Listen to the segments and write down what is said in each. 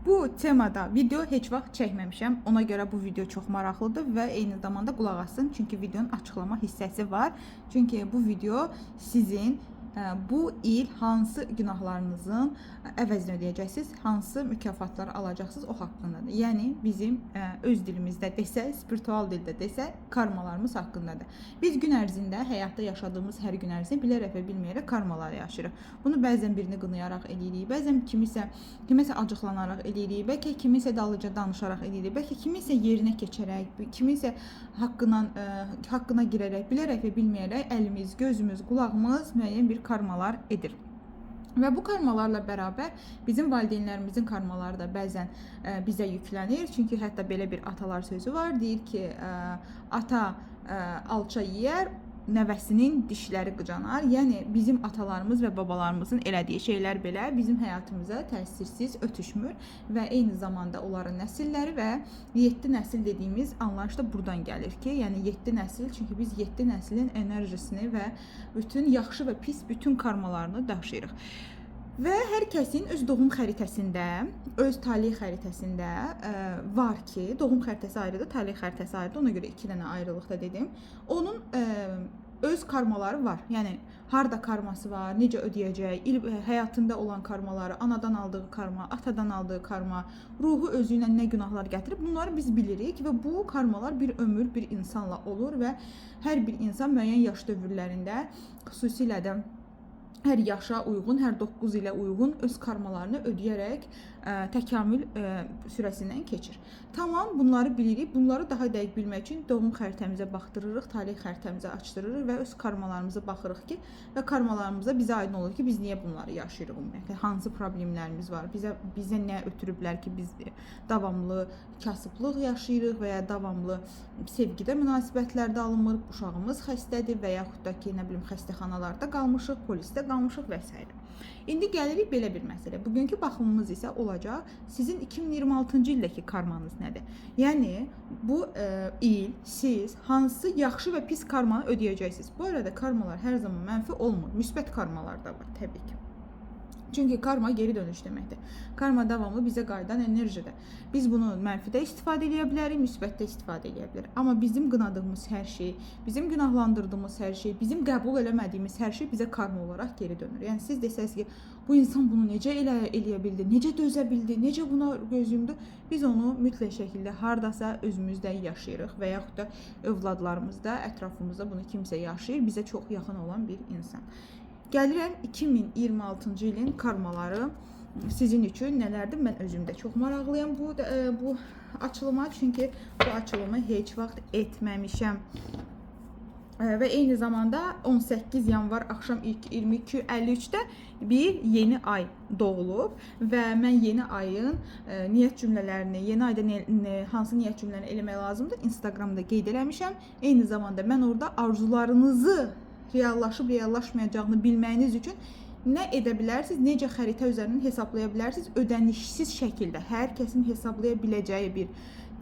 Bu temada video heç vaxt çəkməmişəm. Ona görə bu video çox maraqlıdır və eyni zamanda qulaq asın. Çünki videonun açıqlama hissəsi var. Çünki bu video sizin bu il hansı günahlarınızın əvəzini ödəyəcəksiniz, hansı mükafatları alacaqsınız o haqqındadır. Yəni bizim öz dilimizdə desək, spiritual dildə desək, karmalarımız haqqındadır. Biz gün ərzində həyatda yaşadığımız hər gün ərzində bilərək və bilməyərək karmalar yaşayırıq. Bunu bəzən birini qınayaraq eləyirik, bəzən kimisə acıqlanaraq eləyirik, bəlkə kimisə dalıca danışaraq eləyirik, bəlkə kimisə yerinə keçərək, kimisə haqqına girərək, bilərək və bilməyərək əlimiz, gözümüz, qulağımız müəyyən bir karmalar edir. Və bu karmalarla bərabər bizim valideynlərimizin karmaları da bəzən bizə yüklənir. Çünki hətta belə bir atalar sözü var. Deyir ki, ata alça yeyər, nəvəsinin dişləri qıcanar. Yəni bizim atalarımız və babalarımızın elədiyi şeylər belə bizim həyatımıza təsirsiz ötüşmür və eyni zamanda onların nəsilləri və 7 nəsil dediyimiz anlayış da buradan gəlir ki, yəni 7 nəsil, çünki biz 7 nəslin enerjisini və bütün yaxşı və pis bütün karmalarını daşıyırıq. Və hər kəsin öz doğum xəritəsində, öz talih xəritəsində var ki, doğum xəritəsi ayrıdır, talih xəritəsi ayrıdır. Ona görə 2 dənə ayrılıqda dedim. Onun öz karmaları var. Yəni harda karması var, necə ödəyəcək, həyatında olan karmaları, anadan aldığı karma, atadan aldığı karma, ruhu özü ilə nə günahlar gətirib, bunları biz bilirik və bu karmalar bir ömür bir insanla olur və hər bir insan müəyyən yaş dövrlərində, xüsusilə də hər yaşa uyğun, hər 9 ilə uyğun öz karmalarını ödəyərək təkamül sürəsindən keçir. Tamam, bunları bilirik. Bunları daha dəqiq bilmək üçün doğum xəritəmizə baxdırırıq, talih xəritəmizə açdırırıq və öz karmalarımıza baxırıq ki, və karmalarımıza bizə aydın olur ki, biz niyə bunları yaşayırıq ümumiyyətlə, hansı problemlərimiz var, bizə nə ötürüblər ki, biz davamlı kasıblıq yaşayırıq və ya davamlı sevgidə münasibətlərdə alınmırıq, uşağımız xəstədir və yaxud da ki, nə bilim, xəstəxanalarda qalmışıq, polisdə qalmışıq və s. İndi gəlirik belə bir məsələ. Bugünkü baxımımız isə olacaq, sizin 2026-cı ildəki karmanız nədir? Yəni, bu il siz hansı yaxşı və pis karmanı ödəyəcəksiniz? Bu arada karmalar hər zaman mənfi olmur, müsbət karmalar da var təbii ki. Çünki karma geri dönüş deməkdir. Karma davamlı bizə qayıdan enerjidir. Biz bunu mənfidə istifadə edə bilərik, müsbətdə istifadə edə bilərik. Amma bizim qınadığımız hər şey, bizim günahlandırdığımız hər şey, bizim qəbul eləmədiyimiz hər şey bizə karma olaraq geri dönür. Yəni siz desəz ki, bu insan bunu necə eləyə bildi, necə dözə bildi, necə buna göz yumdu, biz onu mütləq şəkildə hardasa özümüzdə yaşayırıq və yaxud da övladlarımızda, ətrafımızda bunu kimsə yaşayır, bizə çox yaxın olan bir insan. Gəlirəm 2026-cı ilin karmaları sizin üçün nələrdir? Mən özümdə çox maraqlıyam bu açılıma, çünki bu açılımı heç vaxt etməmişəm. Və eyni zamanda 18 yanvar axşam 22:53-də bir yeni ay doğulub və mən yeni ayın niyyət cümlələrini, yeni ayda hansı niyyət cümlələrini eləmək lazımdır Instagramda qeyd eləmişəm. Eyni zamanda mən orada arzularınızı reallaşıb reallaşmayacağını bilməyiniz üçün nə edə bilərsiniz, necə xəritə üzərindən hesablaya bilərsiniz, ödənişsiz şəkildə hər kəsin hesablaya biləcəyi bir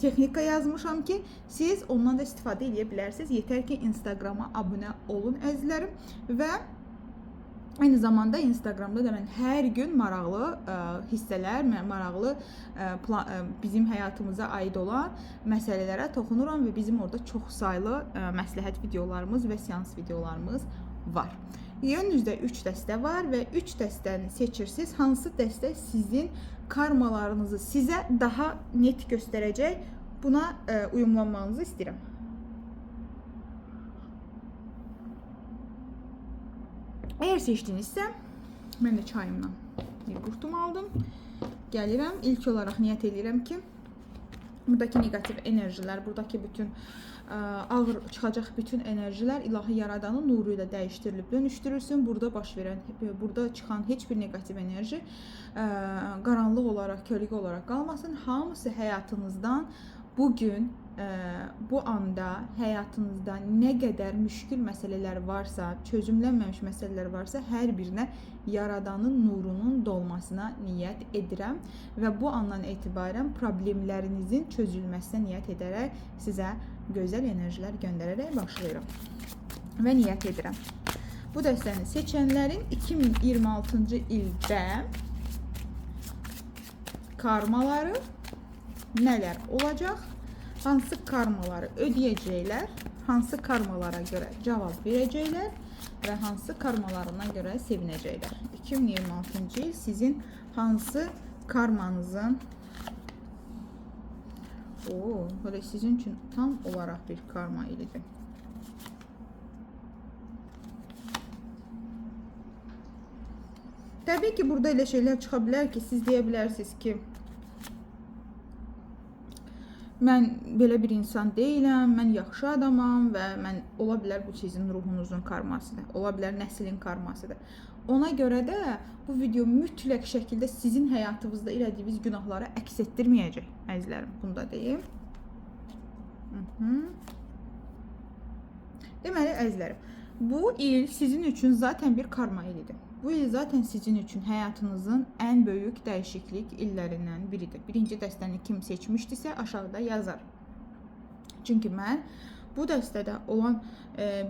texnika yazmışam ki, siz ondan da istifadə edə bilərsiniz. Yetər ki, Instagrama abunə olun əzizlərim və aynı zamanda Instagramda da mən hər gün maraqlı hissələr, maraqlı bizim həyatımıza aid olan məsələlərə toxunuram və bizim orada çox saylı məsləhət videolarımız və seans videolarımız var. Önünüzdə 3 dəstə var və 3 dəstəni seçirsiniz. Hansı dəstə sizin karmalarınızı sizə daha net göstərəcək, buna uyumlanmanızı istəyirəm. Əgər seçdinizsə, mən də çayımdan bir qurtum aldım. Gəlirəm, ilk olaraq niyyət edirəm ki, buradakı negativ enerjilər, buradakı bütün ağır çıxacaq bütün enerjilər ilahi yaradanın nuru ilə dəyişdirilib dönüşdürülsün. Burada çıxan heç bir negativ enerji qaranlıq olaraq, kölgə olaraq qalmasın. Hamısı həyatınızdan bugün, bu anda həyatınızda nə qədər müşkül məsələlər varsa, çözümlənməmiş məsələlər varsa, hər birinə yaradanın nurunun dolmasına niyyət edirəm və bu andan etibarən problemlərinizin çözülməsinə niyyət edərək sizə gözəl enerjilər göndərərək başlayıram və niyyət edirəm. Bu dəstəni seçənlərin 2026-cı ildə karmaları nələr olacaq? Hansı karmaları ödəyəcəklər? Hansı karmalara görə cavab verəcəklər? Və hansı karmalarına görə sevinəcəklər? 2026-cı il sizin hansı karmanızın böyle sizin üçün tam olaraq bir karma ilidir. Təbii ki, burada elə şeylər çıxa bilər ki, siz deyə bilərsiniz ki, mən belə bir insan deyiləm, mən yaxşı adamam və mən ola bilər bu sizin ruhunuzun karmasıdır, ola bilər nəslin karmasıdır. Ona görə də bu video mütləq şəkildə sizin həyatınızda elədiyiniz günahları əks etdirməyəcək, əzizlərim, bunu da deyim. Deməli, əzizlərim, bu il sizin üçün zaten bir karma ilidir. Bu il zaten sizin üçün həyatınızın ən böyük dəyişiklik illərindən biridir. Birinci dəstəni kim seçmişdirsə aşağıda yazar. Çünki mən bu dəstədə olan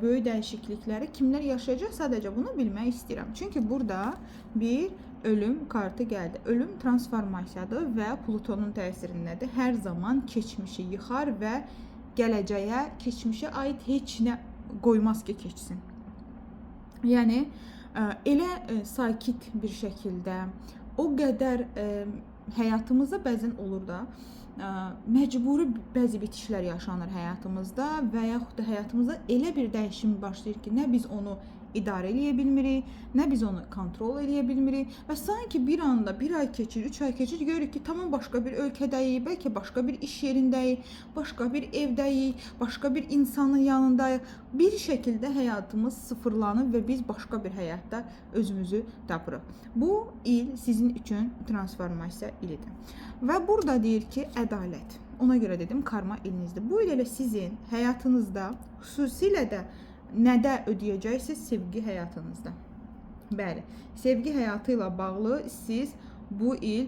böyük dəyişiklikləri kimlər yaşayacaq sadəcə bunu bilmək istəyirəm. Çünki burada bir ölüm kartı gəldi. Ölüm transformasiyadır və Plutonun təsirindədir. Hər zaman keçmişi yıxar və gələcəyə, keçmişə aid heç nə qoymaz ki, keçsin. Yəni, elə sakit bir şəkildə, o qədər həyatımızda bəzən olur da, məcburi bəzi bitişlər yaşanır həyatımızda və yaxud da həyatımızda elə bir dəyişim başlayır ki, nə biz onu idarə eləyə bilmirik, nə biz onu kontrol eləyə bilmirik və sanki bir anda 1 ay keçir, 3 ay keçir, görürük ki, tamam başqa bir ölkədəyik, bəlkə başqa bir iş yerindəyik, başqa bir evdəyik, başqa bir insanın yanındayıq. Bir şəkildə həyatımız sıfırlanır və biz başqa bir həyatda özümüzü tapırıq. Bu il sizin üçün transformasiya ilidir. Və burada deyir ki, ədalət. Ona görə dedim, karma ilinizdir. Bu il elə sizin həyatınızda, xüsusilə də nədə ödəyəcəksiniz? Sevgi həyatınızda. Bəli, sevgi həyatı ilə bağlı siz bu il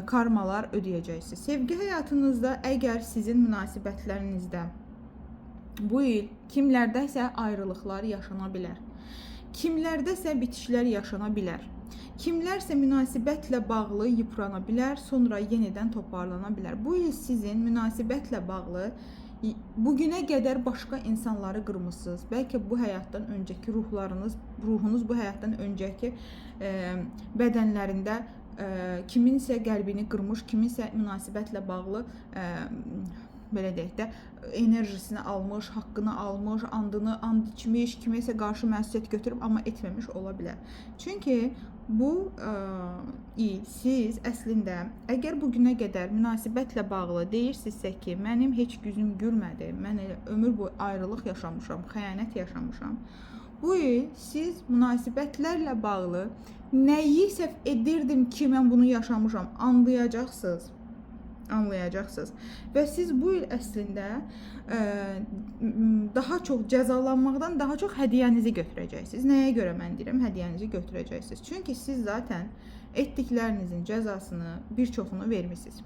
karmalar ödəyəcəksiniz. Sevgi həyatınızda əgər sizin münasibətlərinizdə bu il kimlərdəsə ayrılıqlar yaşana bilər. Kimlərdəsə bitişlər yaşana bilər. Kimlərsə münasibətlə bağlı yıprana bilər, sonra yenidən toparlana bilər. Bu il sizin münasibətlə bağlı bugünə qədər başqa insanları qırmısınız. Bəlkə bu həyatdan öncəki ruhunuz bu həyatdan öncəki bədənlərində kiminsə qəlbini qırmış, kiminsə münasibətlə bağlı belə deyək də enerjisini almış, haqqını almış, andını and içmiş, kiməsə qarşı məsuliyyət götürüb amma etməmiş ola bilər. Çünki bu il siz əslində əgər bugünə qədər münasibətlə bağlı deyirsinizsə ki, mənim heç güzüm gülmədi, mən elə ömür boyu ayrılıq yaşamışam, xəyanət yaşamışam. Bu il siz münasibətlərlə bağlı nəyi səhv edirdim ki, mən bunu yaşamışam, anlayacaqsınız. Və siz bu il əslində daha çox cəzalanmaqdan daha çox hədiyyənizi götürəcəksiniz. Nəyə görə mən deyirəm hədiyyənizi götürəcəksiniz? Çünki siz zaten etdiklərinizin cəzasını bir çoxunu vermisiniz.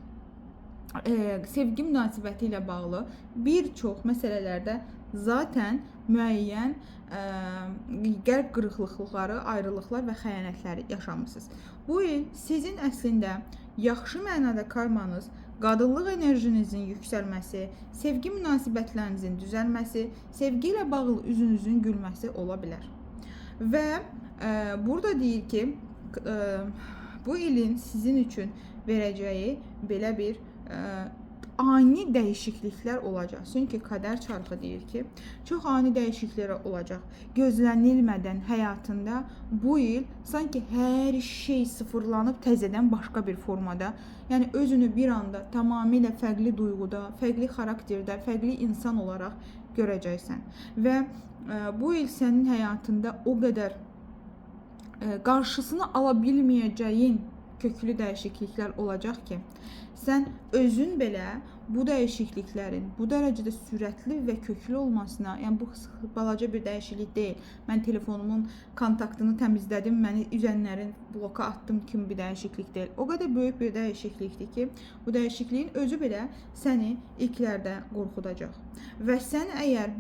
Sevgi münasibəti ilə bağlı bir çox məsələlərdə zaten müəyyən qəlb qırıqlıqları, ayrılıqlar və xəyanətləri yaşamısınız. Bu il sizin əslində yaxşı mənada karmanız, qadınlıq enerjinizin yüksəlməsi, sevgi münasibətlərinizin düzəlməsi, sevgi ilə bağlı üzünüzün gülməsi ola bilər. Və burada deyir ki, bu ilin sizin üçün verəcəyi belə bir ani dəyişikliklər olacaq. Çünki kader çarxı deyir ki, çox ani dəyişikliklər olacaq. Gözlənilmədən həyatında bu il sanki hər şey sıfırlanıb təzədən başqa bir formada, yəni özünü bir anda tamamilə fərqli duyğuda, fərqli xarakterdə, fərqli insan olaraq görəcəksən. Və bu il sənin həyatında o qədər qarşısını ala bilməyəcəyin köklü dəyişikliklər olacaq ki, sən özün belə bu dəyişikliklərin bu dərəcədə sürətli və köklü olmasına, yəni bu balaca bir dəyişiklik deyil. Mən telefonumun kontaktını təmizlədim, məni üzənlərin bloka attım kimi bir dəyişiklik deyil. O qədər böyük bir dəyişiklikdir ki, bu dəyişikliyin özü belə səni ilklərdə qorxudacaq. Və sən əgər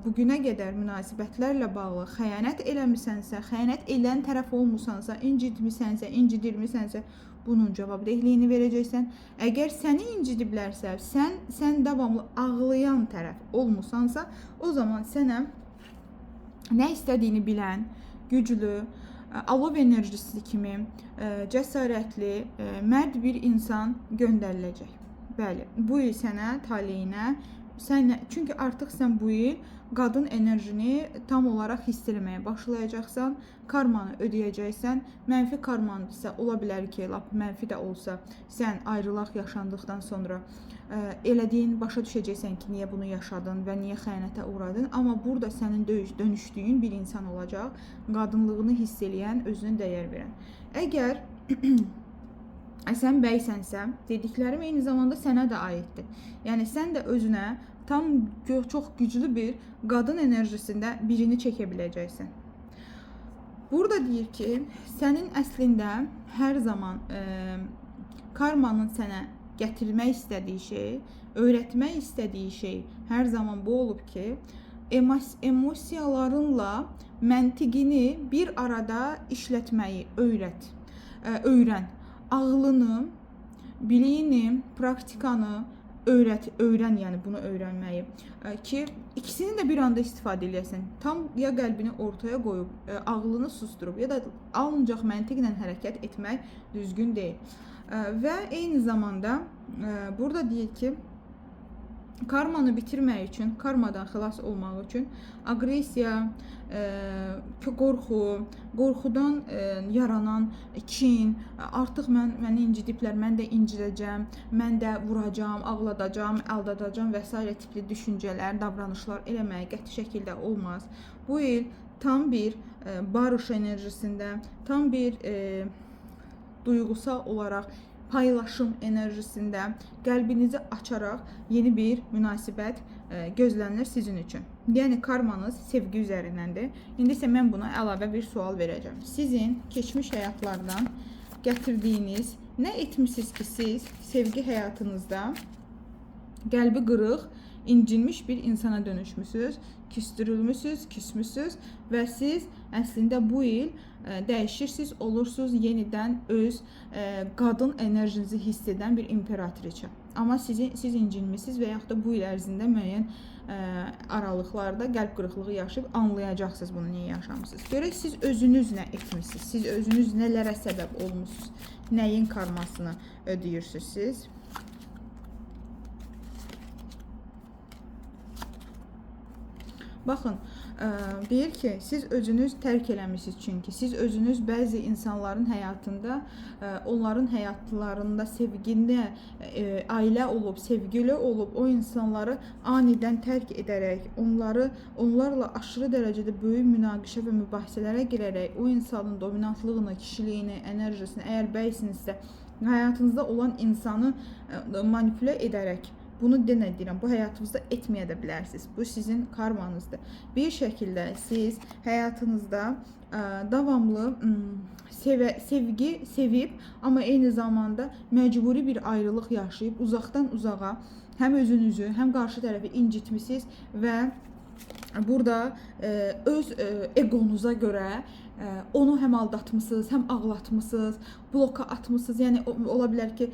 bugünə qədər münasibətlərlə bağlı xəyanət eləmisənsə, xəyanət edən tərəf olmusansa, incitmisənsə, incidirmisənsə, bunun cavabdehliyini verəcəksən. Əgər səni incidiblərsə, sən davamlı ağlayan tərəf olmusansa, o zaman sənə nə istədiyini bilən, güclü, alov enerjisi kimi cəsarətli, mərd bir insan göndəriləcək. Bəli, bu il sənə taleyinə, çünki artıq sən bu il qadın enerjini tam olaraq hiss etməyə başlayacaqsan, karmanı ödəyəcəksən. Mənfi karman isə ola bilər ki, lap mənfi də olsa, sən ayrılıq yaşandıqdan sonra elədiyin, başa düşəcəksən ki, niyə bunu yaşadın və niyə xəyanətə uğradın. Amma burada sənin dönüşdüyün bir insan olacaq, qadınlığını hiss eləyən, özünə dəyər verən. Əgər sən bəysənsə, dediklərim eyni zamanda sənə də aiddir. Yəni sən də özünə tam çox güclü bir qadın enerjisində birini çəkə biləcəksən. Burada deyir ki, sənin əslində hər zaman karmanın sənə gətirmək istədiyi şey, öyrətmək istədiyi şey hər zaman bu olub ki, emosiyalarınla məntiqini bir arada işlətməyi öyrən. Ağlını, biliyini, praktikanı öyrən, yəni bunu öyrənməyi ki, ikisini də bir anda istifadə edəsən. Tam ya qəlbini ortaya qoyub, ağlını susturub, ya da ancaq məntiqlə hərəkət etmək düzgün deyil. Və eyni zamanda burada deyir ki, karmanı bitirmək üçün, karmadan xilas olmaq üçün aqressiya, qorxudan yaranan kin, artıq məni incidiblər, mən də incidəcəm, mən də vuracam, ağladacam, aldadacam və s. tipli düşüncələr, davranışlar eləməyə qəti şəkildə olmaz. Bu il tam bir barış enerjisində, tam bir duyğusal olaraq paylaşım enerjisində qəlbinizi açaraq yeni bir münasibət gözlənilir sizin üçün. Yəni karmanız sevgi üzərindəndir. İndi isə mən buna əlavə bir sual verəcəm. Sizin keçmiş həyatlardan gətirdiyiniz nə etmisiniz ki, siz sevgi həyatınızda qəlbi qırıq, incinmiş bir insana dönüşmüsünüz, küsmüsünüz və siz əslində bu il dəyişirsiniz, olursunuz yenidən öz qadın enerjinizi hiss edən bir imperatriça. Amma siz incinmişsiniz və yaxud da bu il ərzində müəyyən aralıqlarda qəlb qırıqlığı yaşayıb anlayacaqsınız bunu niyə yaşamısınız. Görək siz özünüz nə etmişsiniz, siz özünüz nələrə səbəb olmuşsunuz, nəyin karmasını ödəyirsiniz siz. Baxın, deyir ki, siz özünüz tərk eləmişsiniz çünki. Siz özünüz bəzi insanların həyatında, onların həyatlarında sevgində ailə olub, sevgili olub, o insanları anidən tərk edərək, onlarla aşırı dərəcədə böyük münaqişə və mübahisələrə girərək, o insanın dominantlığını, kişiliyini, enerjisini, əgər bəysinizsə, həyatınızda olan insanı manipulə edərək, bunu denə deyirəm, bu həyatınızda etməyə də bilərsiniz. Bu sizin karmanızdır. Bir şəkildə siz həyatınızda davamlı sevgi sevib, amma eyni zamanda məcburi bir ayrılıq yaşayıb, uzaqdan uzağa həm özünüzü, həm qarşı tərəfi incitmişsiniz və burada öz egonuza görə onu həm aldatmışsınız, həm ağlatmışsınız, bloka atmışsınız. Yəni ola bilər ki,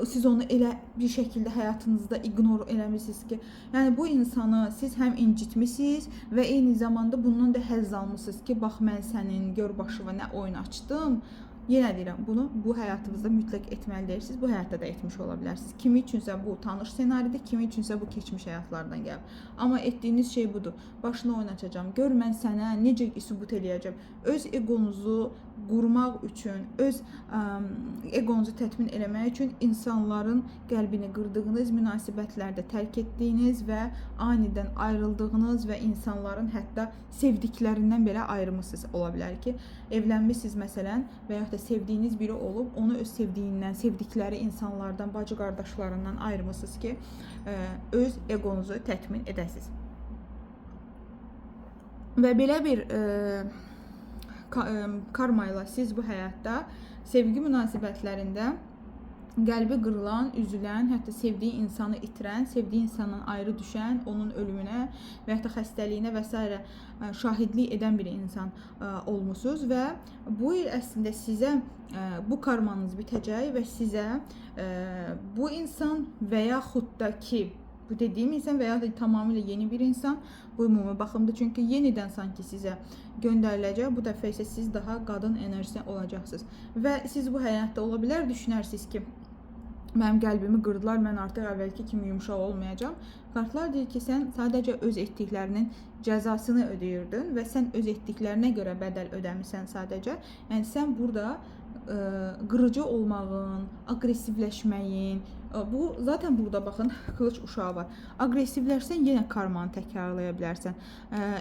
siz onu elə bir şəkildə həyatınızda ignor eləmişsiniz ki, yəni bu insanı siz həm incitmişsiniz və eyni zamanda bundan da həzz almışsınız ki, bax mən sənin gör başıma nə oyun açdım. Yenə deyirəm, bunu bu həyatınızda mütləq etməli deyirsiniz, bu həyatda da etmiş ola bilərsiniz. Kimi üçünsə bu tanış senaridir, kimi üçünsə bu keçmiş həyatlardan gəlir. Amma etdiyiniz şey budur, başını oynatacağım, gör mən sənə necə sübut eləyəcəm. Öz egonuzu qurmaq üçün, öz egonuzu tətmin eləmək üçün insanların qəlbini qırdığınız münasibətlərdə tərk etdiyiniz və anidən ayrıldığınız və insanların hətta sevdiklərindən belə ayrılmışsınız. Ola bilər ki, evlənmişsiniz məsələn və yaxud da sevdiyiniz biri olub, onu öz sevdiyindən, sevdikləri insanlardan, bacı qardaşlarından ayırmışsınız ki, öz egonuzu tətmin edəsiniz. Və belə bir karmayla siz bu həyatda sevgi münasibətlərində qəlbi qırılan, üzülən, hətta sevdiyi insanı itirən, sevdiyi insandan ayrı düşən, onun ölümünə və ya da xəstəliyinə və s. Şahidlik edən bir insan olmusunuz və bu il əslində sizə bu karmanız bitəcək və sizə bu insan və yaxud da ki, bu dediyim insan və ya da tamamilə yeni bir insan, bu ümumi baxımda, çünki yenidən sanki sizə göndəriləcək. Bu dəfə isə siz daha qadın enerjisində olacaqsınız və siz bu həyatda ola bilər düşünərsiniz ki, mənim qəlbimi qırdılar, mən artıq əvvəlki kimi yumşaq olmayacağam. Kartlar deyir ki, sən sadəcə öz etdiklərinin cəzasını ödəyirdin və sən öz etdiklərinə görə bədəl ödəmisən sadəcə. Yəni sən burada qırıcı olmağın, aqressivləşməyin, bu zaten burada baxın kılıç uşağı var. Aqressivləşsən yenə karmanı təkrarlaya bilərsən.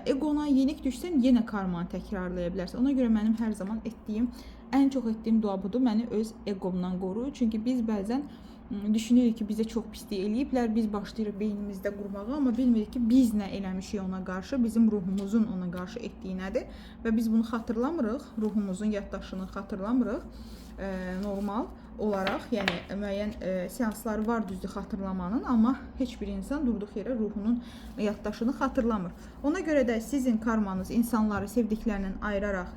Egona yenik düşsən yenə karmanı təkrarlaya bilərsən. Ona görə mənim hər zaman ən çox etdiyim dua budur. Məni öz egomdan qoru. Çünki biz bəzən düşünürük ki, bizə çox pislik eləyiblər. Biz başlayırıq beynimizdə qurmağa, amma bilmirik ki, biz nə eləmişik ona qarşı, bizim ruhumuzun ona qarşı etdiyi nədir və biz bunu xatırlamırıq, ruhumuzun yaddaşını xatırlamırıq. Normal olaraq, yəni müəyyən seansları var düzdür xatırlamanın, amma heç bir insan durduq yerə ruhunun yaddaşını xatırlamır. Ona görə də sizin karmanız insanları sevdiklərindən ayıraraq,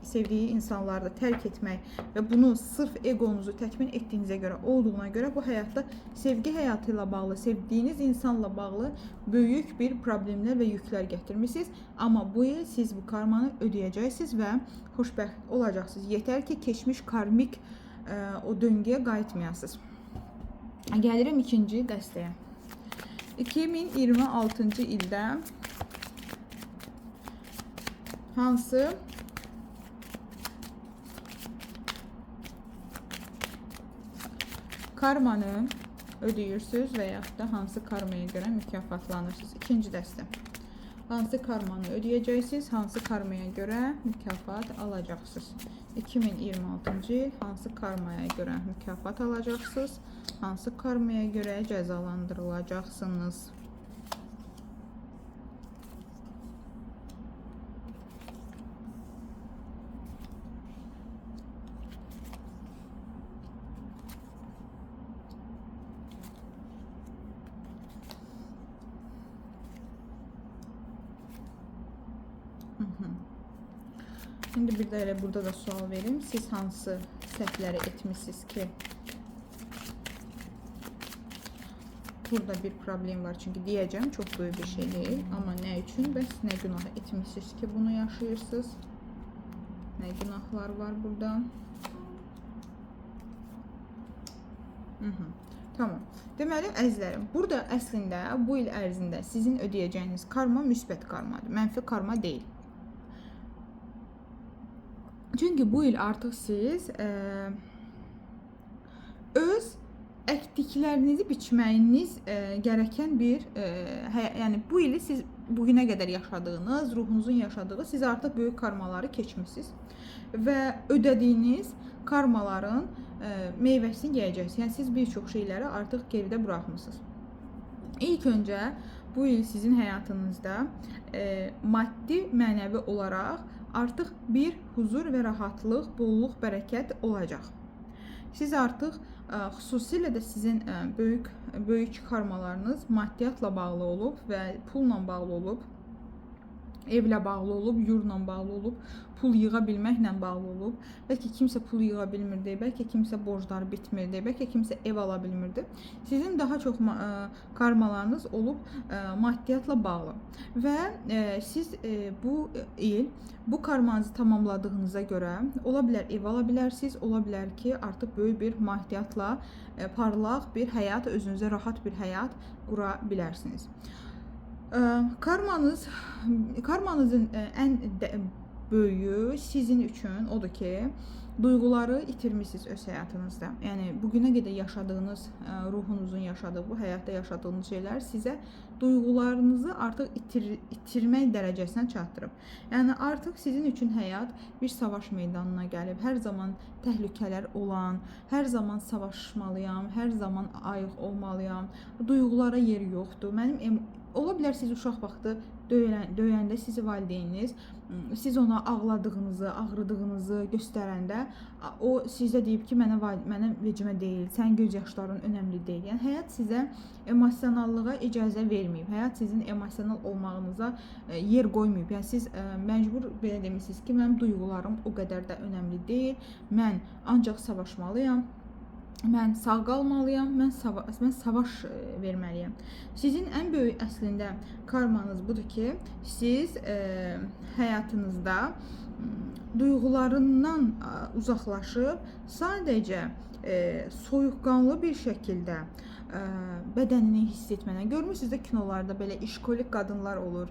sevdiyi insanları da tərk etmək və bunu sırf egonuzu tətmin etdiyinizə görə olduğuna görə bu həyatda sevgi həyatı ilə bağlı, sevdiyiniz insanla bağlı böyük bir problemlər və yüklər gətirmisiniz. Amma bu il siz bu karmanı ödəyəcəksiniz və xoşbəxt olacaqsınız. Yetər ki, keçmiş karmik o döngüyə qayıtmayasınız. Gəlirim ikinci dəstəyə. 2026-cı ildə hansı karmanı ödəyirsiniz və ya da hansı karmaya görə mükafatlanırsınız? İkinci dəstə. Hansı karmanı ödəyəcəksiniz, hansı karmaya görə mükafat alacaqsınız? 2026-cı il hansı karmaya görə mükafat alacaqsınız, hansı karmaya görə cəzalandırılacaqsınız? Şimdi bir də elə burada da sual verim. Siz hansı səhvləri etmişsiniz ki, burada bir problem var. Çünki deyəcəm, çox böyük bir şey deyil. Amma nə üçün, bəs nə günah etmişsiniz ki, bunu yaşayırsınız? Nə günahlar var burada? Tamam. Deməli, əzizlərim, burada əslində bu il ərzində sizin ödəyəcəyiniz karma müsbət karmadır. Mənfi karma deyil. Çünki bu il artıq siz öz əkdiklərinizi biçməyiniz gərəkən bir, yəni bu ili siz bugünə qədər yaşadığınız, ruhunuzun yaşadığı, siz artıq böyük karmaları keçmişsiniz və ödədiyiniz karmaların meyvəsini yeyəcəksiniz. Yəni siz bir çox şeyləri artıq geridə buraxmısınız. İlk öncə bu il sizin həyatınızda maddi, mənəvi olaraq artıq bir huzur və rahatlıq, bolluk, bərəkət olacaq. Siz artıq xüsusilə də sizin böyük karmalarınız maddiyatla bağlı olub və pulla bağlı olub, evlə bağlı olub, yurla bağlı olub, pul yığa bilməklə bağlı olub. Bəlkə kimsə pul yığa bilmirdi, bəlkə kimsə borcları bitmirdi, bəlkə kimsə ev ala bilmirdi. Sizin daha çox karmalarınız olub maddiyatla bağlı və siz bu il bu karmanızı tamamladığınıza görə ola bilər ev ala bilərsiniz, ola bilər ki, artıq böyük bir maddiyatla parlaq bir həyat, özünüzə rahat bir həyat qura bilərsiniz. Karmanızın ən böyüyü sizin üçün odur ki, duyğuları itirmişsiniz öz həyatınızda. Yəni bugünə qədər yaşadığınız, ruhunuzun yaşadığı, bu həyatda yaşadığınız şeylər sizə duyğularınızı artıq itirmək dərəcəsinə çatdırıb. Yəni artıq sizin üçün həyat bir savaş meydanına gəlib. Hər zaman təhlükələr olan, hər zaman savaşmalıyam, hər zaman ayıq olmalıyam. Duyğulara yer yoxdur. Mənim Ola bilər siz uşaq vaxtı döyəndə sizi valideyniniz, siz ona ağladığınızı, ağrıdığınızı göstərəndə o sizə deyib ki, mənə vecimə deyil, sənin göz yaşların önəmli deyil. Yəni həyat sizə emosionallığa icazə verməyib. Həyat sizin emosional olmağınıza yer qoymayıb. Yəni siz məcbur belə demisiniz ki, mənim duyğularım o qədər də önəmli deyil. Mən ancaq savaşmalıyam. Mən sağ qalmalıyam, mən savaş verməliyəm. Sizin ən böyük əslində karmanız budur ki, siz həyatınızda duyğularından uzaqlaşıb sadəcə soyuqqanlı bir şəkildə bədənini hiss etməklə. Görmürsünüz də kinolarda belə işkolik qadınlar olur.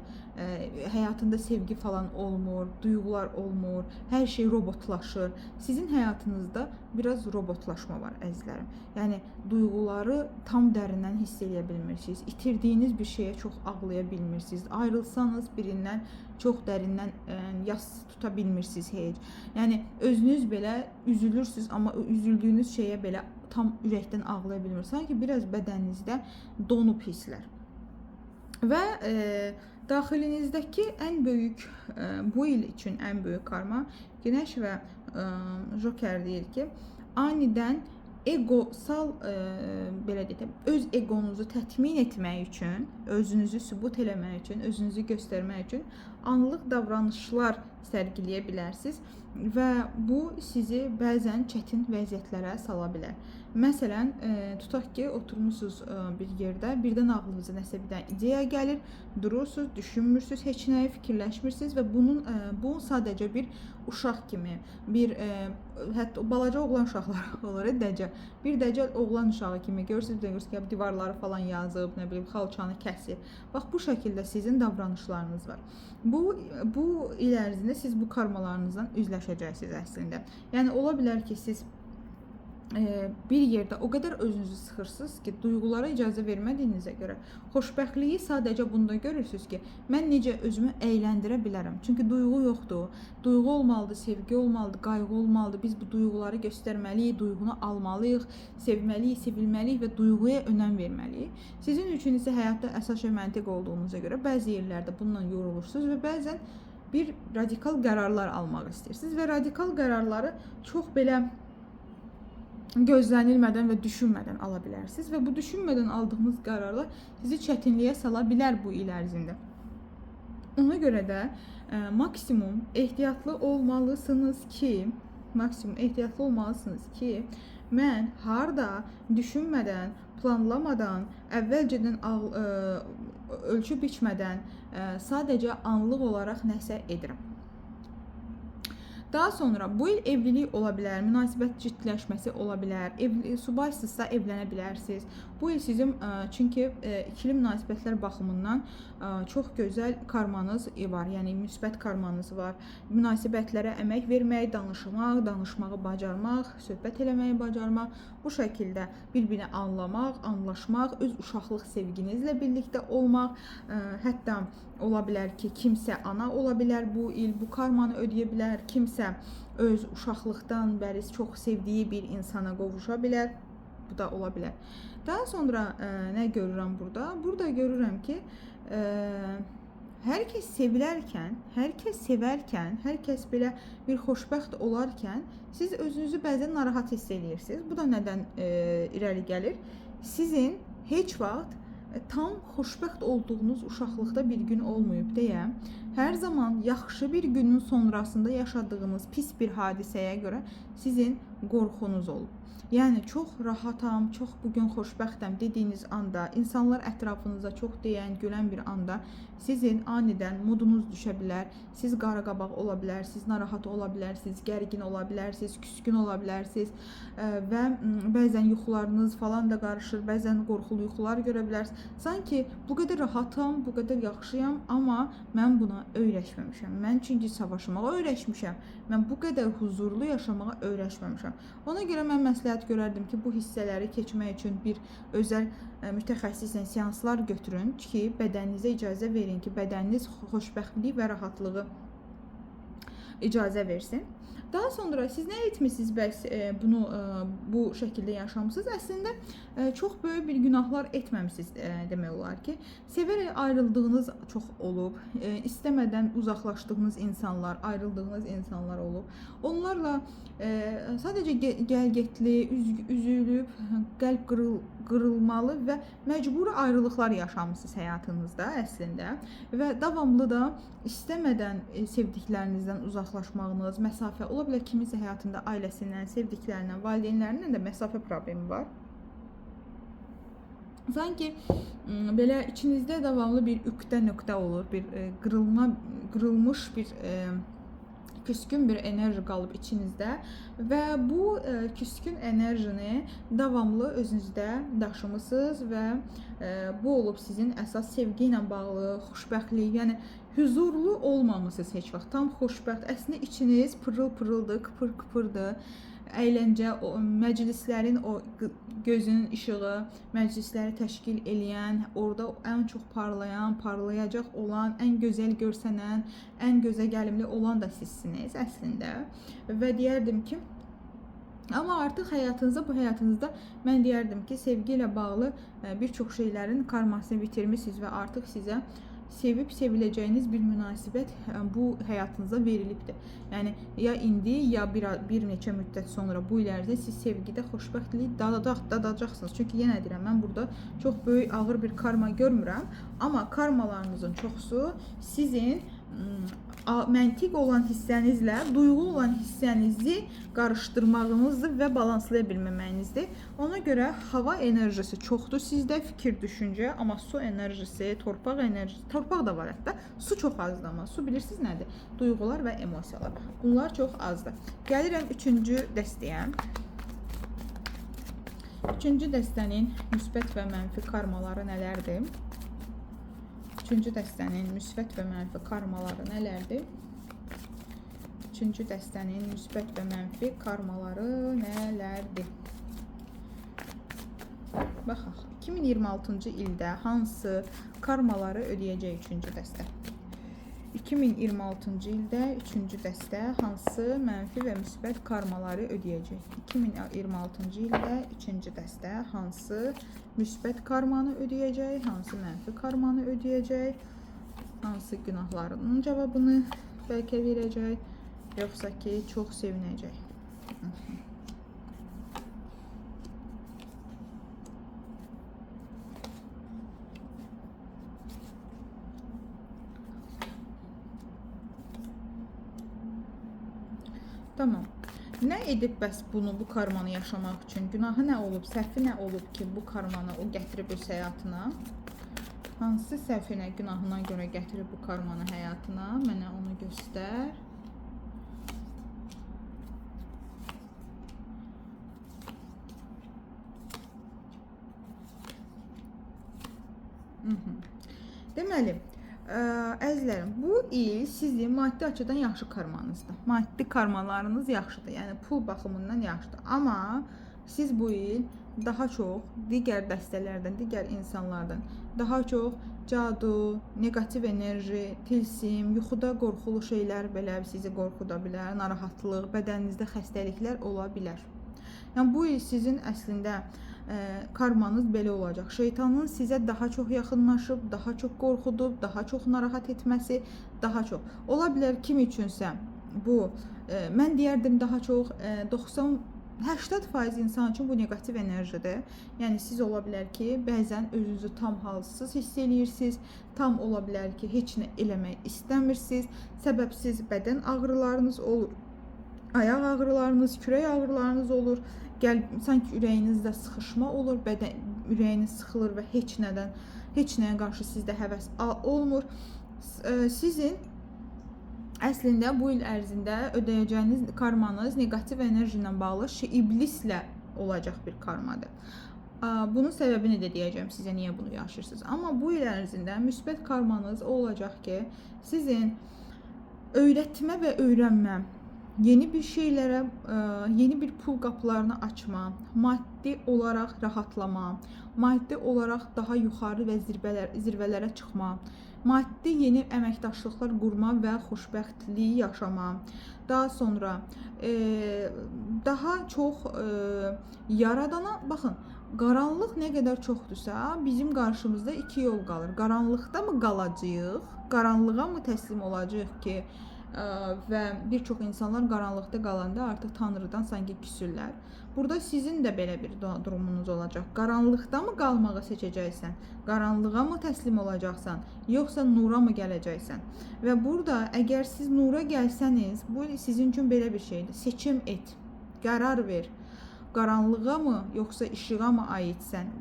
Həyatında sevgi falan olmur, duyğular olmur, hər şey robotlaşır. Sizin həyatınızda biraz robotlaşma var əzizlərim. Yəni duyğuları tam dərindən hiss edə bilmirsiniz. İtirdiyiniz bir şeyə çox ağlaya bilmirsiniz. Ayrılsanız birindən çox dərindən yas tuta bilmirsiniz heç. Yəni özünüz belə üzülürsüz, amma üzüldüyünüz şeyə belə tam ürəkdən ağlaya bilmirsiniz. Sanki biraz bədəninizdə donub hisslər. Və daxilinizdəki ən böyük, bu il üçün ən böyük karma Günəş və Joker deyir ki, anidən egosal, belə deyək, öz egonuzu tətmin etmək üçün, özünüzü sübut eləmək üçün, özünüzü göstərmək üçün anlıq davranışlar sərgiləyə bilərsiniz və bu sizi bəzən çətin vəziyyətlərə sala bilər. Məsələn, tutaq ki, oturmuşsunuz bir yerdə, birdən ağlınıza nəsə bir ideya gəlir, durursunuz, düşünmürsünüz, heç nəyi fikirləşmirsiniz və bu sadəcə bir uşaq kimi, hətta balaca oğlan uşaqlar olur, bir dəcəl oğlan uşağı kimi görürsünüz ki, divarları falan yazıb, nə bilim, xalçanı kəsir. Bax, bu şəkildə sizin davranışlarınız var. Bu il ərzində siz bu karmalarınızdan üzləşəcəksiniz əslində. Yəni, ola bilər ki, siz bir yerdə o qədər özünüzü sıxırsınız ki, duyğulara icazə vermədiyinizə görə xoşbəxtliyi sadəcə bunda görürsünüz ki, mən necə özümü əyləndirə bilərəm. Çünki duyğu yoxdur. Duyğu olmalıdır, sevgi olmalıdır, qayğı olmalıdır. Biz bu duyğuları göstərməliyik, duyğunu almalıyıq, sevməliyik, sevilməliyik və duyğuya önəm verməliyik. Sizin üçün isə həyatda əsas şey məntiq olduğunuza görə bəzi yerlərdə bundan yorulursunuz və bəzən bir radikal qərarlar almaq istəyirsiniz və radikal qərarları çox belə gözlənilmədən və düşünmədən ala bilərsiniz və bu düşünmədən aldığınız qərarlar sizi çətinliyə sala bilər bu il ərzində. Ona görə də maksimum ehtiyatlı olmalısınız ki, mən harda düşünmədən, planlamadan, əvvəlcədən ölçüb biçmədən sadəcə anlıq olaraq nəsə edirəm. Daha sonra bu il evlilik ola bilər, münasibət ciddiləşməsi ola bilər, subaysızsa evlənə bilərsiniz. Bu il sizin çünki ikili münasibətlər baxımından çox gözəl karmanız var, yəni müsbət karmanız var. Münasibətlərə əmək vermək, danışmaq, danışmağı bacarmaq, söhbət eləməyi bacarmaq, bu şəkildə bir-birini anlamaq, anlaşmaq, öz uşaqlıq sevginizlə birlikdə olmaq, hətta ola bilər ki, kimsə ana ola bilər bu il, bu karmanı ödəyə bilər, kimsə öz uşaqlıqdan bəri çox sevdiyi bir insana qovuşa bilər, bu da ola bilər. Daha sonra nə görürəm burada? Burada görürəm ki, hər kəs sevilərkən, hər kəs sevərkən, hər kəs belə bir xoşbəxt olarkən, siz özünüzü bəzən narahat hiss edirsiniz. Bu da nədən irəli gəlir? Sizin heç vaxt tam xoşbəxt olduğunuz uşaqlıqda bir gün olmayıb deyə, hər zaman yaxşı bir günün sonrasında yaşadığınız pis bir hadisəyə görə sizin qorxunuz olub. Yəni, çox rahatam, çox bugün xoşbəxtəm dediyiniz anda, insanlar ətrafınıza çox deyən, gülən bir anda sizin anidən modunuz düşə bilər, siz qaraqabaq ola bilərsiniz, narahat ola bilərsiniz, gərgin ola bilərsiniz, küskün ola bilərsiniz və bəzən yuxularınız falan da qarışır, bəzən qorxulu yuxular görə bilərsiniz. Sanki bu qədər rahatam, bu qədər yaxşıyam, amma mən buna öyrəşməmişəm. Mən çünki savaşmağa öyrəşmişəm, mən bu qədər huzurlu yaşamağa öyrəşməmişəm. Ona görə mən məsləhət görərdim ki, bu hissələri keçmək üçün bir özəl mütəxəssislə seanslar götürün ki, bədəninizə icazə verin ki, bədəniniz xoşbəxtlik və rahatlığı icazə versin. Daha sonra siz nə etmisiniz bəs bunu bu şəkildə yaşamısınız? Əslində çox böyük bir günahlar etməmisiniz demək olar ki. Sevərək ayrıldığınız çox olub, istəmədən uzaqlaşdığınız insanlar, ayrıldığınız insanlar olub. Onlarla sadəcə gəlgetli, üzülüb, qəlb qırılmalı və məcburi ayrılıqlar yaşamısınız həyatınızda əslində və davamlı da istəmədən sevdiklərinizdən uzaqlaşmağınız, məsafə ola bilər kiminsə həyatında ailəsindən, sevdiklərindən, valideynlərindən də məsafə problemi var. Sanki belə içinizdə davamlı bir nöqtə olur, bir qırılmış bir küskün bir enerji qalıb içinizdə və bu küskün enerjini davamlı özünüzdə daşımısınız və bu olub sizin əsas sevgi ilə bağlı, xoşbəxtlik, yəni huzurlu olmamısınız heç vaxt. Tam xoşbəxt, əslində içiniz pırıl-pırıldır, kıpır-kıpırdır. Əyləncə, məclislərin o gözünün işığı, məclisləri təşkil eləyən, orada ən çox parlayan, parlayacaq olan, ən gözəl görsənən, ən gözəgəlimli olan da sizsiniz əslində. Və deyərdim ki, amma artıq bu həyatınızda mən deyərdim ki, sevgi ilə bağlı bir çox şeylərin karmasını bitirmişsiniz və artıq sizə sevib seviləcəyiniz bir münasibət bu həyatınıza verilibdir. Yəni ya indi, ya bir neçə müddət sonra bu il ərzində siz sevgidə xoşbəxtliyi dadacaqsınız. Çünki yenə deyirəm, mən burada çox böyük, ağır bir karma görmürəm, amma karmalarınızın çoxusu sizin məntiq olan hissənizlə duyğu olan hissənizi qarışdırmağınızdır və balanslaya bilməməyinizdir. Ona görə hava enerjisi çoxdur sizdə, fikir, düşüncə, amma su enerjisi, torpaq enerjisi, torpaq da var hətta, su çox azdır, amma su bilirsiniz nədir? Duyğular və emosiyalar. Bunlar çox azdır. Gəlirəm 3-cü dəstəyə. 3-cü dəstənin müsbət və mənfi karmaları nələrdir? 3-cü dəstənin müsbət və mənfi karmaları nələrdir? 3-cü dəstənin müsbət və mənfi karmaları nələrdir? Baxaq, 2026-cı ildə hansı karmaları ödəyəcək 3-cü dəstə? 2026-cı ildə 3-cü dəstə hansı mənfi və müsbət karmaları ödəyəcək? 2026-cı ildə 3-cü dəstə hansı müsbət karmanı ödəyəcək, hansı mənfi karmanı ödəyəcək, hansı günahlarının cavabını bəlkə verəcək, yoxsa ki, çox sevinəcək. Tamam. Nə edib bəs bu karmanı yaşamaq üçün? Günahı nə olub, səhvi nə olub ki, bu karmanı o gətirib öz həyatına? Hansı səhvinə, günahına görə gətirib bu karmanı həyatına? Mənə onu göstər. Deməli, əzizlərim, bu il sizin maddi açıdan yaxşı karmanızdır. Maddi karmalarınız yaxşıdır, yəni pul baxımından yaxşıdır. Amma siz bu il daha çox digər dəstələrdən, digər insanlardan daha çox cadu, negativ enerji, tilsim, yuxuda qorxulu şeylər belə sizi qorxuda bilər, narahatlıq, bədəninizdə xəstəliklər ola bilər. Yəni bu il sizin əslində karmanız belə olacaq. Şeytanın sizə daha çox yaxınlaşıb, daha çox qorxudub, daha çox narahat etməsi, daha çox. Ola bilər kim üçünsə bu, mən deyərdim daha çox 80% insan üçün bu negativ enerjidir. Yəni siz ola bilər ki, bəzən özünüzü tam halsız hiss edirsiniz, tam ola bilər ki, heç nə eləmək istəmirsiniz, səbəbsiz bədən ağrılarınız olur, ayaq ağrılarınız, kürək ağrılarınız olur, sanki ürəyinizdə sıxışma olur, ürəyiniz sıxılır və heç nəyə qarşı sizdə həvəs olmur. Sizin əslində bu il ərzində ödəyəcəyiniz karmanız negativ enerji ilə bağlı iblislə olacaq bir karmadır. Bunun səbəbini də deyəcəm sizə, niyə bunu yaşayırsınız. Amma bu il ərzində müsbət karmanız olacaq ki, sizin öyrətmə və öyrənmə yeni bir şeylərə, yeni bir pul qapılarını açma, maddi olaraq rahatlama, maddi olaraq daha yuxarı və zirvələrə çıxma, maddi yeni əməkdaşlıqlar qurma və xoşbəxtliyi yaşama, daha sonra daha çox yaradana baxın. Qaranlıq nə qədər çoxdursa, bizim qarşımızda iki yol qalır. Qaranlıqda mı qalacağıq, qaranlığa mı təslim olacağıq ki, və bir çox insanlar qaranlıqda qalanda artıq Tanrıdan sanki küsürlər. Burada sizin də belə bir durumunuz olacaq. Qaranlıqda mı qalmağı seçəcəksən? Qaranlığa mı təslim olacaqsan? Yoxsa nura mı gələcəksən? Və burada əgər siz nura gəlsəniz, bu sizin üçün belə bir şeydir. Seçim et, qərar ver. Qaranlığa mı, yoxsa işığa mı aidsən?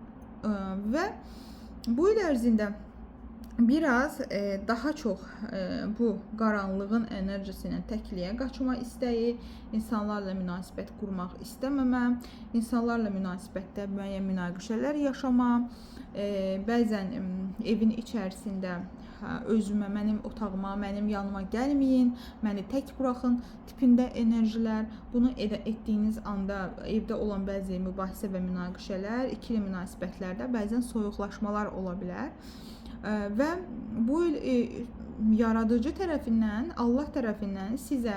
Və bu il ərzində biraz daha çox bu qaranlığın enerjisindən təkliyə qaçma istəyi, insanlarla münasibət qurmaq istəməmə, insanlarla münasibətdə müəyyən münaqişələr yaşama, bəzən evin içərisində özümə, mənim otağıma, mənim yanıma gəlməyin, məni tək buraxın tipində enerjilər. Bunu etdiyiniz anda evdə olan bəzi mübahisə və münaqişələr, ikili münasibətlərdə bəzən soyuqlaşmalar ola bilər. Və bu il yaradıcı tərəfindən, Allah tərəfindən sizə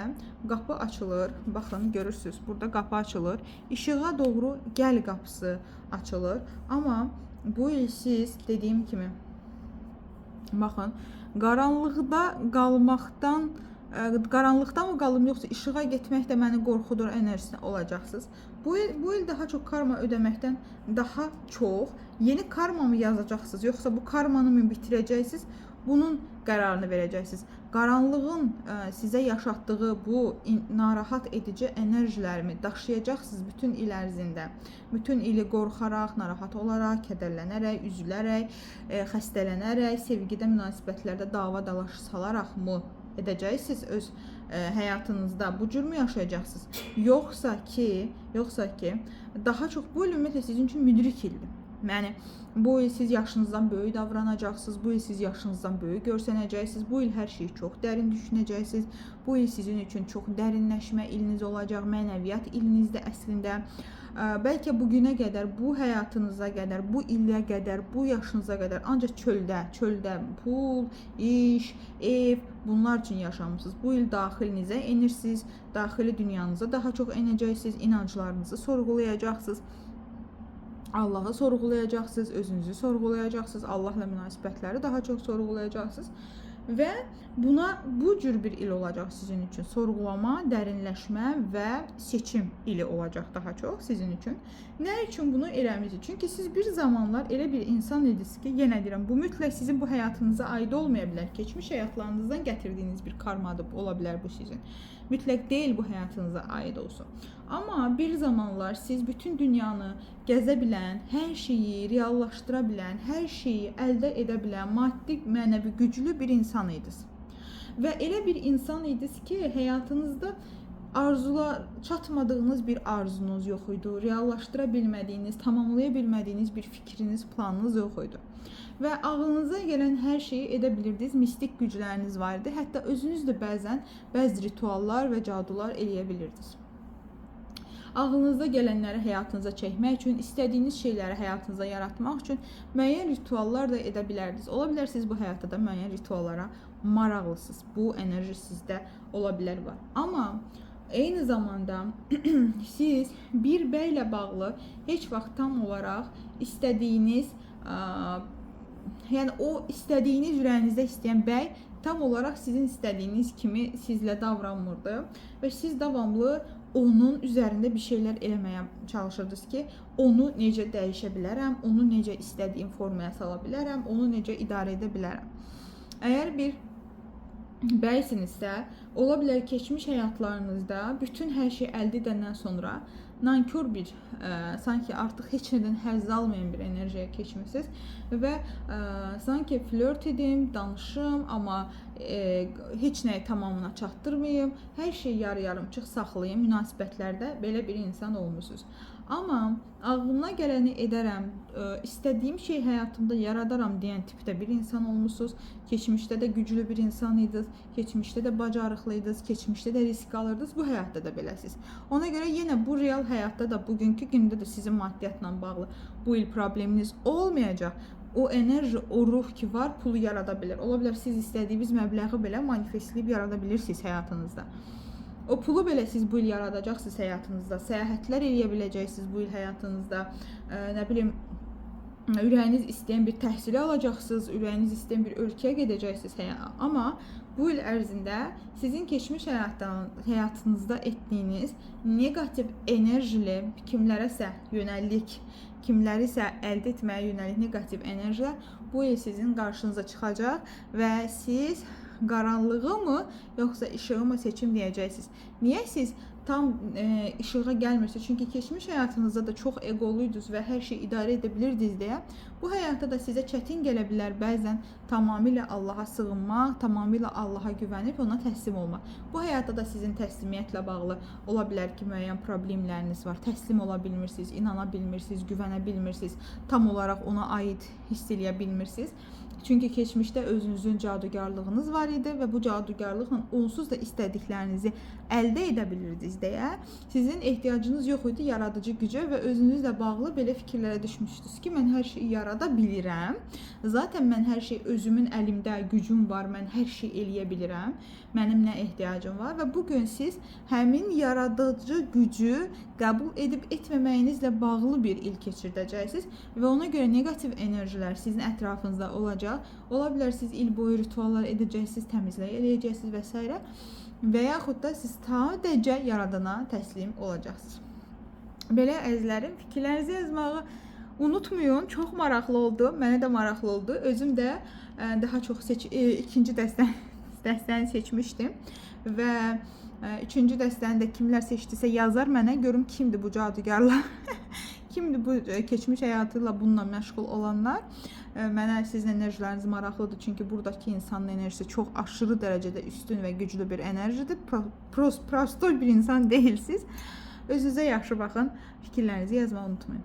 qapı açılır. Baxın, görürsünüz, burada qapı açılır. İşığa doğru gəl qapısı açılır. Amma bu il siz dediyim kimi, baxın, qaranlıqda qalmaqdan, qaranlıqda mı qalım, yoxsa işığa getmək də məni qorxudur enerjisində olacaqsınız. Bu il daha çox karma ödəməkdən daha çox yeni karma mı yazacaqsınız, yoxsa bu karmanı mı bitirəcəksiniz? Bunun qərarını verəcəksiniz. Qaranlığın sizə yaşatdığı bu narahat edici enerjilərimi daşıyacaqsınız bütün il ərzində. Bütün ili qorxaraq, narahat olaraq, kədərlənərək, üzülərək, xəstələnərək, sevgidə, münasibətlərdə dava dalaşı salaraq mı edəcəksiniz öz həyatınızda? Bu cür mü yaşayacaqsınız? Yoxsa ki, daha çox bu il ümumiyyətlə sizin üçün müdrik ildir. Yəni bu il siz yaşınızdan böyük davranacaqsınız, bu il siz yaşınızdan böyük görsənəcəksiniz, bu il hər şeyi çox dərin düşünəcəksiniz, bu il sizin üçün çox dərinləşmə iliniz olacaq, mənəviyyat ilinizdə əslində. Bəlkə bugünə qədər, bu həyatınıza qədər, bu ilə qədər, bu yaşınıza qədər ancaq çöldə pul, iş, ev, bunlar üçün yaşamısınız. Bu il daxilinizə enirsiniz, daxili dünyanıza daha çox enəcəksiniz, inanclarınızı sorğulayacaqsınız. Allah'ı sorğulayacaqsınız, özünüzü sorğulayacaqsınız, Allahla münasibətləri daha çox sorğulayacaqsınız və bu cür bir il olacaq sizin üçün. Sorğulama, dərinləşmə və seçim ili olacaq daha çox sizin üçün. Nə üçün bunu eləmişik? Çünki siz bir zamanlar elə bir insan idiniz ki, yenə deyirəm, bu mütləq sizin bu həyatınıza aid olmaya bilər. Keçmiş həyatlarınızdan gətirdiyiniz bir karmadır, ola bilər bu sizin. Mütləq deyil bu həyatınıza aid olsun. Amma bir zamanlar siz bütün dünyanı gəzə bilən, hər şeyi reallaşdıra bilən, hər şeyi əldə edə bilən, maddi, mənəvi güclü bir insan idiniz. Və elə bir insan idiniz ki, həyatınızda çatmadığınız bir arzunuz yox idi, reallaşdıra bilmədiyiniz, tamamlaya bilmədiyiniz bir fikriniz, planınız yox idi. Və ağlınıza gələn hər şeyi edə bilirdiniz, mistik gücləriniz var idi. Hətta özünüz də bəzi rituallar və cadular eləyə bilirdiniz. Ağlınıza gələnləri həyatınıza çəkmək üçün, istədiyiniz şeyləri həyatınıza yaratmaq üçün müəyyən rituallar da edə bilərdiniz. Ola bilər siz bu həyatda da müəyyən rituallara maraqlısınız. Bu enerji sizdə ola bilər var. Amma eyni zamanda siz bir bəylə bağlı heç vaxt tam olaraq istədiyiniz, yəni o istədiyiniz ürəyinizdə istəyən bəy tam olaraq sizin istədiyiniz kimi sizlə davranmırdı və siz davamlı onun üzərində bir şeylər eləməyə çalışırdınız ki, onu necə dəyişə bilərəm, onu necə istədiyim formaya sala bilərəm, onu necə idarə edə bilərəm. Əgər bir bəysinizsə, ola bilər keçmiş həyatlarınızda bütün hər şey əldə edəndən sonra nankör bir, sanki artıq heç nədən həzz almayan bir enerjiyə keçmişsiniz və sanki flört edim, danışım, amma heç nəyi tamamına çatdırmayım, hər şey yarı-yarımçıq saxlayım, münasibətlərdə belə bir insan olmuşsunuz. Amma ağlıma gələni edərəm, istədiyim şey həyatımda yaradaram deyən tipdə bir insan olmusunuz. Keçmişdə də güclü bir insan idiniz, keçmişdə də bacarıqlıydınız, keçmişdə də risk alırdınız, bu həyatda da beləsiz. Ona görə yenə bu real həyatda da bugünkü gündə də sizin maddiyyatla bağlı bu il probleminiz olmayacaq. O enerji, o ruh ki var, pulu yarada bilər. Ola bilər siz istədiyiniz məbləği belə manifestləyib yarada bilirsiniz həyatınızda. O pulu belə siz bu il yaradacaqsınız həyatınızda. Səyahətlər eləyə biləcəksiniz bu il həyatınızda. Nə bilim, ürəyiniz istəyən bir təhsili alacaqsınız, ürəyiniz istəyən bir ölkəyə gedəcəksiniz. Amma bu il ərzində sizin keçmiş həyatınızda etdiyiniz negativ enerjili kimlərəsə yönəlik, kimlərisə əldə etməyə yönəlik negativ enerjilər bu il sizin qarşınıza çıxacaq və siz qaranlığı mı yoxsa işığı mı seçim deyəcəksiniz. Niyə siz tam işığa gəlmirsiniz? Çünki keçmiş həyatınızda da çox egoluydunuz və hər şeyi idarə edə bilirdiniz deyə bu həyatda da sizə çətin gələ bilər bəzən tamamilə Allaha sığınmaq, tamamilə Allaha güvənib ona təslim olmaq. Bu həyatda da sizin təslimiyyətlə bağlı ola bilər ki, müəyyən problemləriniz var. Təslim ola bilmirsiniz, inana bilmirsiniz, güvənə bilmirsiniz, tam olaraq ona aid hiss eləyə bilmirsiniz. Çünki keçmişdə özünüzün cadugarlığınız var idi və bu cadugarlıqla onsuz da istədiklərinizi əldə edə bilirdiniz deyə sizin ehtiyacınız yox idi yaradıcı gücə və özünüzlə bağlı belə fikirlərə düşmüşdünüz ki, mən hər şeyi yarada bilirəm. Zaten mən hər şey özümün əlimdə, gücüm var, mən hər şey eləyə bilirəm. Mənim nə ehtiyacım var və bu gün siz həmin yaradıcı gücü qəbul edib etməməyinizlə bağlı bir il keçirdəcəksiniz və ona görə negativ enerjilər sizin ətrafınızda olacaq. Ola bilər siz il boyu rituallar edəcəksiniz, təmizlik eləyəcəksiniz və s. və yaxud da siz sadəcə yaradana təslim olacaqsınız. Belə əzizlərim, fikirlərinizi yazmağı unutmayın. Çox maraqlı oldu. Mənə də maraqlı oldu. Özüm də daha çox ikinci dəstəni seçmişdim və üçüncü dəstəni də kimlər seçdisə yazar mənə, görüm kimdir bu cadugarlar. Kimdir bu keçmiş həyatıyla bununla məşğul olanlar? Mənə sizin enerjiləriniz maraqlıdır, çünki buradakı insanın enerjisi çox aşırı dərəcədə üstün və güclü bir enerjidir. Prosto bir insan deyilsiniz. Özünüzə yaxşı baxın, fikirlərinizi yazmağı unutmayın.